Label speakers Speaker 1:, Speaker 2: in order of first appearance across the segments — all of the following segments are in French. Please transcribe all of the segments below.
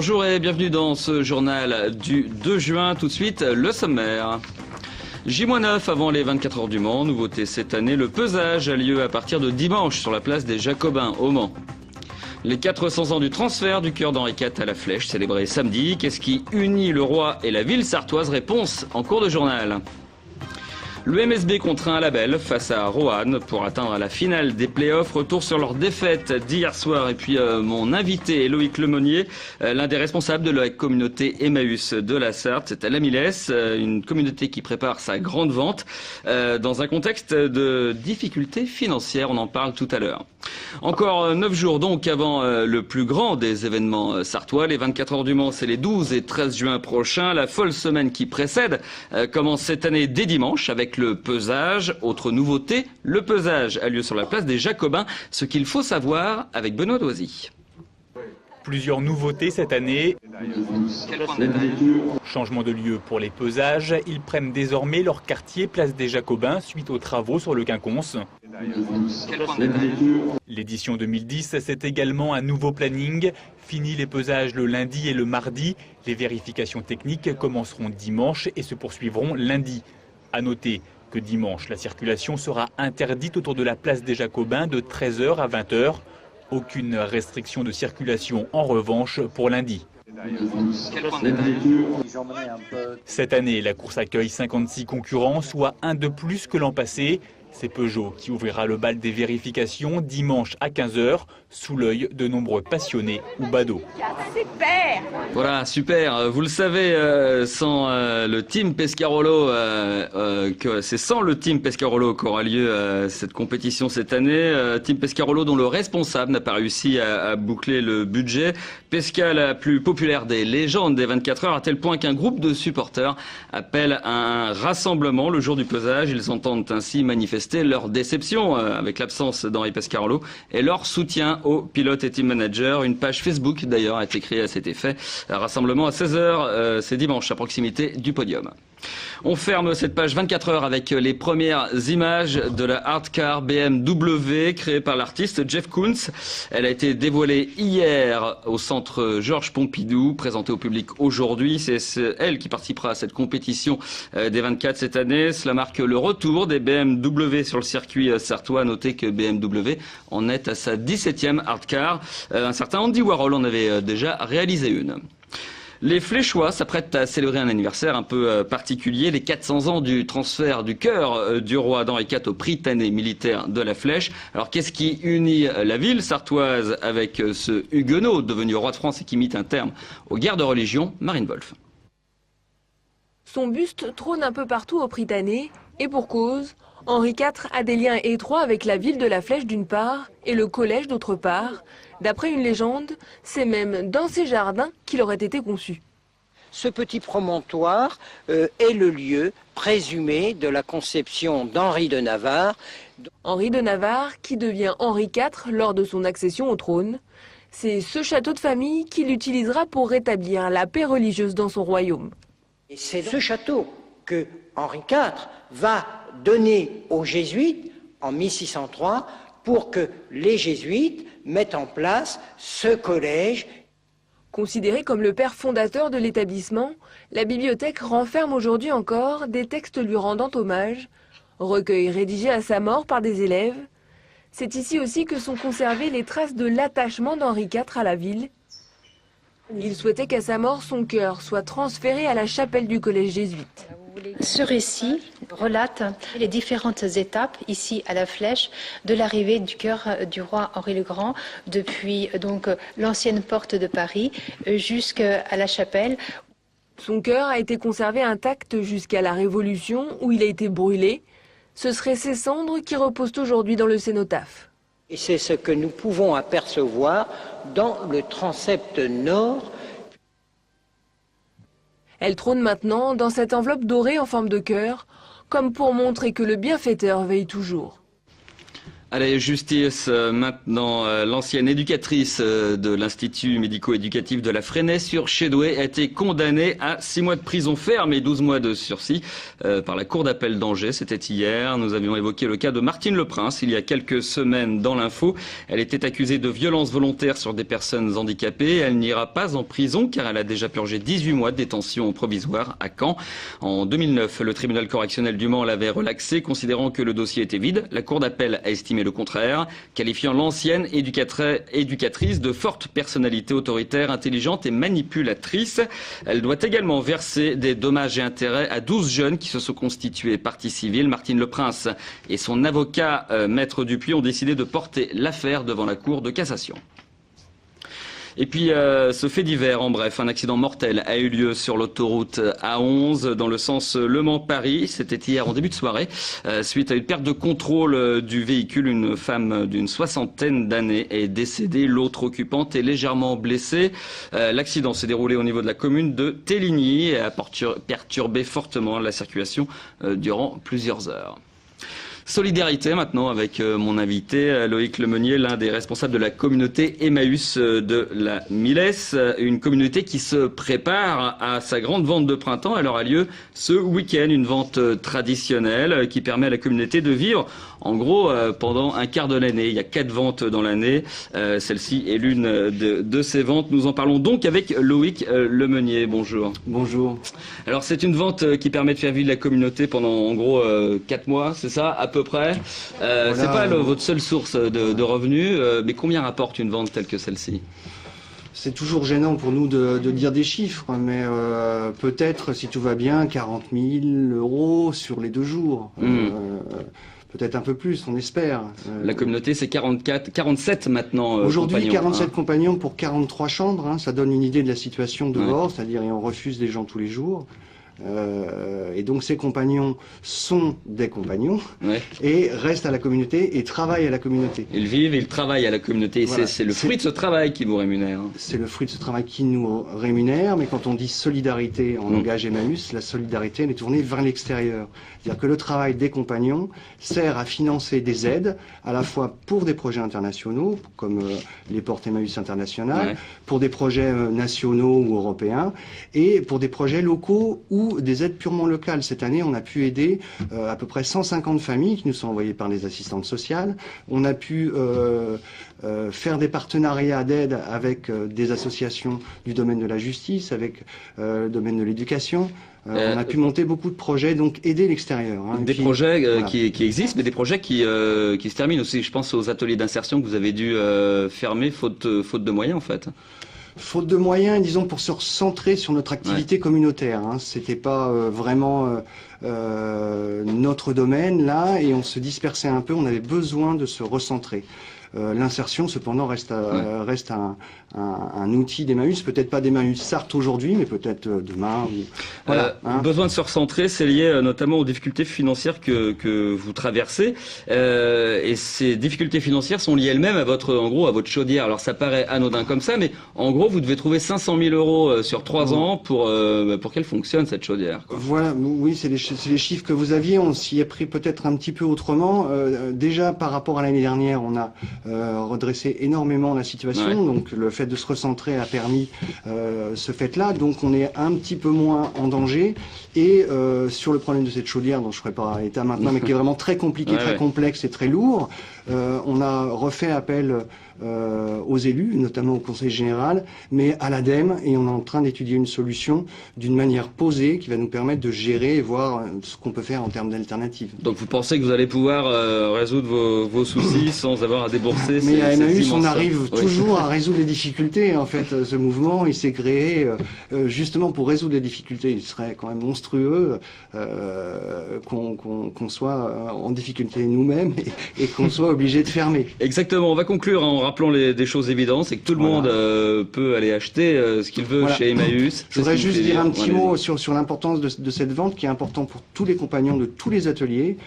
Speaker 1: Bonjour et bienvenue dans ce journal du 2 juin. Tout de suite, le sommaire. J-9 avant les 24 heures du Mans. Nouveauté cette année, le pesage a lieu à partir de dimanche sur la place des Jacobins au Mans. Les 400 ans du transfert du cœur d'Henri IV à la Flèche, célébré samedi. Qu'est-ce qui unit le roi et la ville sartoise? Réponse en cours de journal. Le MSB contraint la Belle face à Roanne pour atteindre la finale des playoffs. Retour sur leur défaite d'hier soir. Et puis mon invité, Loïc Lemonnier, l'un des responsables de la communauté Emmaüs de la Sarthe. C'est à La Millesse, une communauté qui prépare sa grande vente dans un contexte de difficultés financières. On en parle tout à l'heure. Encore 9 jours donc avant le plus grand des événements sartois. Les 24 heures du Mans, c'est les 12 et 13 juin prochains. La folle semaine qui précède commence cette année dès dimanche avec le pesage. Autre nouveauté, le pesage a lieu sur la place des Jacobins. Ce qu'il faut savoir avec Benoît Doisy.
Speaker 2: Plusieurs nouveautés cette année. Changement de lieu pour les pesages. Ils prennent désormais leur quartier place des Jacobins suite aux travaux sur le Quinconce. L'édition 2010, c'est également un nouveau planning. Fini les pesages le lundi et le mardi. Les vérifications techniques commenceront dimanche et se poursuivront lundi. À noter que dimanche, la circulation sera interdite autour de la place des Jacobins de 13h à 20h. Aucune restriction de circulation en revanche pour lundi. Cette année, la course accueille 56 concurrents, soit un de plus que l'an passé. C'est Peugeot qui ouvrira le bal des vérifications dimanche à 15h, sous l'œil de nombreux passionnés ou badauds.
Speaker 1: Super! Voilà, super. Vous le savez, sans le team Pescarolo, c'est sans le team Pescarolo qu'aura lieu cette compétition cette année. Team Pescarolo dont le responsable n'a pas réussi à boucler le budget. Pesca, la plus populaire des légendes des 24 heures, à tel point qu'un groupe de supporters appelle à un rassemblement le jour du pesage. Ils entendent ainsi manifester leur déception avec l'absence d'Henri Pescarolo et leur soutien aux pilotes et team managers. Une page Facebook d'ailleurs a été créée à cet effet. Un rassemblement à 16h, c'est dimanche à proximité du podium. On ferme cette page 24 heures avec les premières images de la Hardcar BMW créée par l'artiste Jeff Koons. Elle a été dévoilée hier au centre Georges Pompidou, présentée au public aujourd'hui. C'est elle qui participera à cette compétition des 24 cette année. Cela marque le retour des BMW sur le circuit sartois. Notez que BMW en est à sa 17e Hardcar. Un certain Andy Warhol en avait déjà réalisé une. Les Fléchois s'apprêtent à célébrer un anniversaire un peu particulier, les 400 ans du transfert du cœur du roi d'Henri IV au Prytanée militaire de la Flèche. Alors qu'est-ce qui unit la ville sartoise avec ce huguenot devenu roi de France et qui mit un terme aux guerres de religion? Marine Wolf.
Speaker 3: Son buste trône un peu partout au Prytanée, et pour cause, Henri IV a des liens étroits avec la ville de la Flèche d'une part et le collège d'autre part. D'après une légende, c'est même dans ces jardins qu'il aurait été conçu.
Speaker 4: Ce petit promontoire est le lieu présumé de la conception d'Henri de Navarre.
Speaker 3: Henri de Navarre qui devient Henri IV lors de son accession au trône. C'est ce château de famille qu'il utilisera pour rétablir la paix religieuse dans son royaume.
Speaker 4: Et c'est ce château que Henri IV va donner aux jésuites en 1603 pour que les jésuites mettent en place ce collège.
Speaker 3: Considéré comme le père fondateur de l'établissement, la bibliothèque renferme aujourd'hui encore des textes lui rendant hommage, recueils rédigés à sa mort par des élèves. C'est ici aussi que sont conservées les traces de l'attachement d'Henri IV à la ville. Il souhaitait qu'à sa mort, son cœur soit transféré à la chapelle du collège jésuite.
Speaker 5: Ce récit relate les différentes étapes ici à la Flèche de l'arrivée du cœur du roi Henri le Grand depuis donc l'ancienne porte de Paris jusqu'à la chapelle.
Speaker 3: Son cœur a été conservé intact jusqu'à la Révolution où il a été brûlé. Ce seraient ces cendres qui reposent aujourd'hui dans le cénotaphe.
Speaker 4: Et c'est ce que nous pouvons apercevoir dans le transept nord.
Speaker 3: Elle trône maintenant dans cette enveloppe dorée en forme de cœur, comme pour montrer que le bienfaiteur veille toujours.
Speaker 1: Allez, justice, maintenant, l'ancienne éducatrice de l'Institut médico-éducatif de la Fresnay-sur-Chédoué a été condamnée à 6 mois de prison ferme et 12 mois de sursis par la Cour d'appel d'Angers. C'était hier. Nous avions évoqué le cas de Martine Leprince il y a quelques semaines dans l'info. Elle était accusée de violence volontaire sur des personnes handicapées. Elle n'ira pas en prison car elle a déjà purgé 18 mois de détention provisoire à Caen. En 2009, le tribunal correctionnel du Mans l'avait relaxé, considérant que le dossier était vide. La Cour d'appel a estimé le contraire, qualifiant l'ancienne éducatrice de forte personnalité autoritaire, intelligente et manipulatrice. Elle doit également verser des dommages et intérêts à 12 jeunes qui se sont constitués partie civile. Martine Leprince et son avocat, Maître Dupuis, ont décidé de porter l'affaire devant la Cour de cassation. Et puis, ce fait divers, en bref, un accident mortel a eu lieu sur l'autoroute A11 dans le sens Le Mans-Paris. C'était hier en début de soirée. Suite à une perte de contrôle du véhicule, une femme d'une 60aine d'années est décédée. L'autre occupante est légèrement blessée. L'accident s'est déroulé au niveau de la commune de Téligny et a perturbé fortement la circulation durant plusieurs heures. Solidarité maintenant avec mon invité Loïc Lemeunier, l'un des responsables de la communauté Emmaüs de la Millesse, une communauté qui se prépare à sa grande vente de printemps. Elle aura lieu ce week-end, une vente traditionnelle qui permet à la communauté de vivre en gros pendant un quart de l'année. Il y a 4 ventes dans l'année, celle-ci est l'une de ces ventes. Nous en parlons donc avec Loïc Lemeunier. Bonjour.
Speaker 6: Bonjour.
Speaker 1: Alors c'est une vente qui permet de faire vivre la communauté pendant en gros 4 mois, c'est ça à peu près. Voilà, c'est pas votre seule source de revenus, mais combien rapporte une vente telle que celle-ci?
Speaker 6: C'est toujours gênant pour nous de dire des chiffres, mais peut-être, si tout va bien, 40 000 € sur les 2 jours. Peut-être un peu plus, on espère.
Speaker 1: La communauté, c'est 47 maintenant.
Speaker 6: Aujourd'hui, 47 compagnons pour 43 chambres. Hein, ça donne une idée de la situation de bord, c'est-à-dire on refuse des gens tous les jours. Et donc ces compagnons sont des compagnons et restent à la communauté et travaillent à la communauté.
Speaker 1: Ils vivent et ils travaillent à la communauté. Voilà. C'est le fruit de ce travail qui vous rémunère.
Speaker 6: C'est le fruit de ce travail qui nous rémunère, mais quand on dit solidarité en langage Emmaüs, la solidarité elle est tournée vers l'extérieur. C'est-à-dire que le travail des compagnons sert à financer des aides, à la fois pour des projets internationaux, comme les portes Emmaüs internationales, pour des projets nationaux ou européens, et pour des projets locaux ou des aides purement locales. Cette année, on a pu aider à peu près 150 familles qui nous sont envoyées par les assistantes sociales. On a pu faire des partenariats d'aide avec des associations du domaine de la justice, avec le domaine de l'éducation. On a pu monter beaucoup de projets, donc aider l'extérieur. Hein,
Speaker 1: des projets qui existent, mais des projets qui se terminent aussi. Je pense aux ateliers d'insertion que vous avez dû fermer faute de moyens en fait.
Speaker 6: Faute de moyens, disons, pour se recentrer sur notre activité communautaire. Hein. C'était pas vraiment notre domaine là, et on se dispersait un peu. On avait besoin de se recentrer. L'insertion, cependant, reste un outil d'Emmaüs, peut-être pas d'Emmaüs Sarthe aujourd'hui, mais peut-être demain.
Speaker 1: Voilà, besoin de se recentrer, c'est lié notamment aux difficultés financières que vous traversez. Et ces difficultés financières sont liées elles-mêmes à votre chaudière. Alors ça paraît anodin comme ça, mais en gros, vous devez trouver 500 000 € sur 3 ans pour qu'elle fonctionne, cette chaudière. Quoi.
Speaker 6: Voilà, oui, c'est les chiffres que vous aviez. On s'y est pris peut-être un petit peu autrement. Déjà, par rapport à l'année dernière, on a redresser énormément la situation, donc le fait de se recentrer a permis ce fait-là, donc on est un petit peu moins en danger, et sur le problème de cette chaudière, dont je ne ferai pas état maintenant, mais qui est vraiment très compliqué, très complexe et très lourd, on a refait appel aux élus, notamment au Conseil général, mais à l'ADEME, et on est en train d'étudier une solution d'une manière posée qui va nous permettre de gérer et voir ce qu'on peut faire en termes d'alternatives.
Speaker 1: Donc vous pensez que vous allez pouvoir résoudre vos soucis sans avoir à débourser
Speaker 6: mais à Emmaüs, on arrive toujours à résoudre les difficultés. En fait, ce mouvement, il s'est créé justement pour résoudre les difficultés. Il serait quand même monstrueux qu'on soit en difficulté nous-mêmes et qu'on soit obligé de fermer.
Speaker 1: Exactement, on va conclure en rappelant des choses évidentes, c'est que tout le monde peut aller acheter ce qu'il veut chez Emmaüs.
Speaker 6: Je voudrais juste dire un petit mot sur l'importance de cette vente qui est important pour tous les compagnons de tous les ateliers.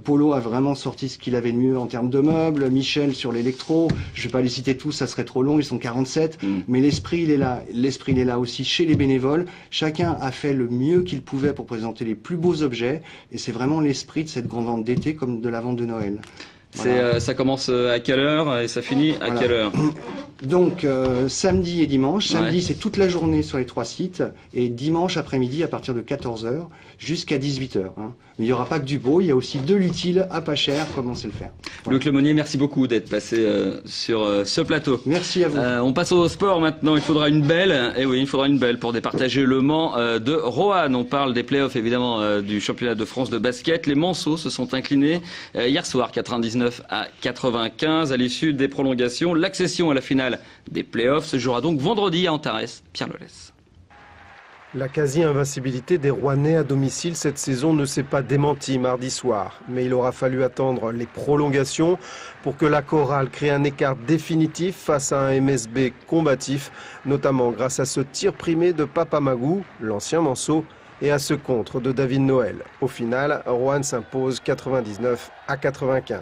Speaker 6: Polo a vraiment sorti ce qu'il avait de mieux en termes de meubles, Michel sur l'électro, je ne vais pas les citer tous, ça serait trop long, ils sont 47, mais l'esprit il est là. L'esprit il est là aussi chez les bénévoles. Chacun a fait le mieux qu'il pouvait pour présenter les plus beaux objets, et c'est vraiment l'esprit de cette grande vente d'été comme de la vente de Noël. Voilà.
Speaker 1: Ça commence à quelle heure et ça finit à quelle heure?
Speaker 6: Donc samedi et dimanche. Samedi c'est toute la journée sur les 3 sites et dimanche après-midi à partir de 14h jusqu'à 18h. Hein. Il n'y aura pas que du beau, il y a aussi de l'utile à pas cher, comme on sait le faire. Voilà.
Speaker 1: Luc Lemonnier, merci beaucoup d'être passé sur ce plateau.
Speaker 6: Merci à vous.
Speaker 1: On passe au sport maintenant, il faudra une belle, et oui, il faudra une belle pour départager le Mans de Roanne. On parle des playoffs évidemment du championnat de France de basket. Les Manceaux se sont inclinés hier soir 99 à 95 à l'issue des prolongations. L'accession à la finale des playoffs se jouera donc vendredi à Antares. Pierre Lolès.
Speaker 7: La quasi-invincibilité des Rouennais à domicile cette saison ne s'est pas démentie mardi soir. Mais il aura fallu attendre les prolongations pour que la chorale crée un écart définitif face à un MSB combatif, notamment grâce à ce tir primé de Papa Magou, l'ancien Manceau, et à ce contre de David Noël. Au final, Roanne s'impose 99 à 95.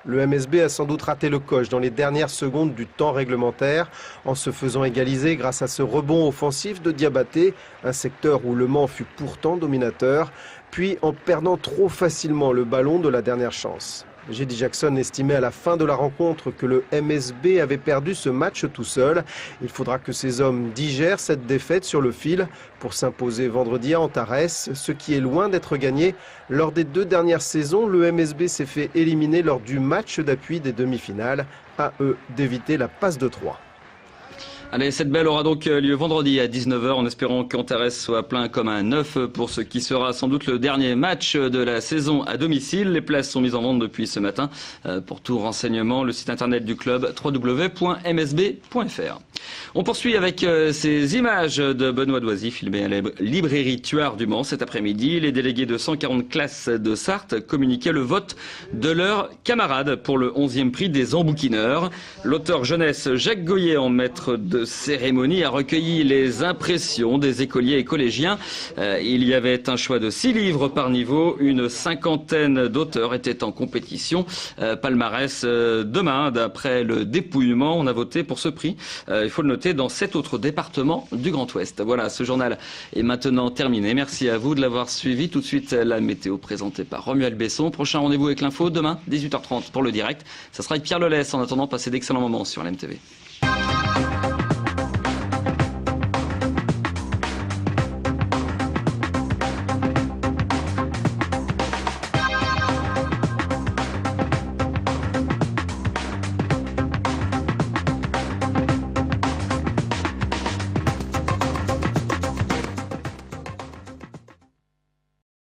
Speaker 7: Le MSB a sans doute raté le coche dans les dernières secondes du temps réglementaire en se faisant égaliser grâce à ce rebond offensif de Diabaté, un secteur où Le Mans fut pourtant dominateur, puis en perdant trop facilement le ballon de la dernière chance. J.D. Jackson estimait à la fin de la rencontre que le MSB avait perdu ce match tout seul. Il faudra que ces hommes digèrent cette défaite sur le fil pour s'imposer vendredi à Antares, ce qui est loin d'être gagné. Lors des 2 dernières saisons, le MSB s'est fait éliminer lors du match d'appui des demi-finales. À eux d'éviter la passe de 3.
Speaker 1: Allez, cette belle aura donc lieu vendredi à 19h en espérant qu'Antares soit plein comme un œuf pour ce qui sera sans doute le dernier match de la saison à domicile. Les places sont mises en vente depuis ce matin. Pour tout renseignement, le site internet du club www.msb.fr. On poursuit avec ces images de Benoît Doisy filmées à la librairie Tuard du Mans cet après-midi. Les délégués de 140 classes de Sarthe communiquaient le vote de leurs camarades pour le 11e prix des embouquineurs. L'auteur jeunesse Jacques Goyer, en maître de cérémonie, a recueilli les impressions des écoliers et collégiens. Il y avait un choix de 6 livres par niveau. Une 50aine d'auteurs étaient en compétition. Palmarès demain, d'après le dépouillement, on a voté pour ce prix. Il faut le noter, dans 7 autres départements du Grand Ouest. Voilà, ce journal est maintenant terminé. Merci à vous de l'avoir suivi. Tout de suite, la météo présentée par Romuald Besson. Prochain rendez-vous avec l'info demain, 18h30 pour le direct. Ça sera avec Pierre Lolès. En attendant, passez d'excellents moments sur LMTV.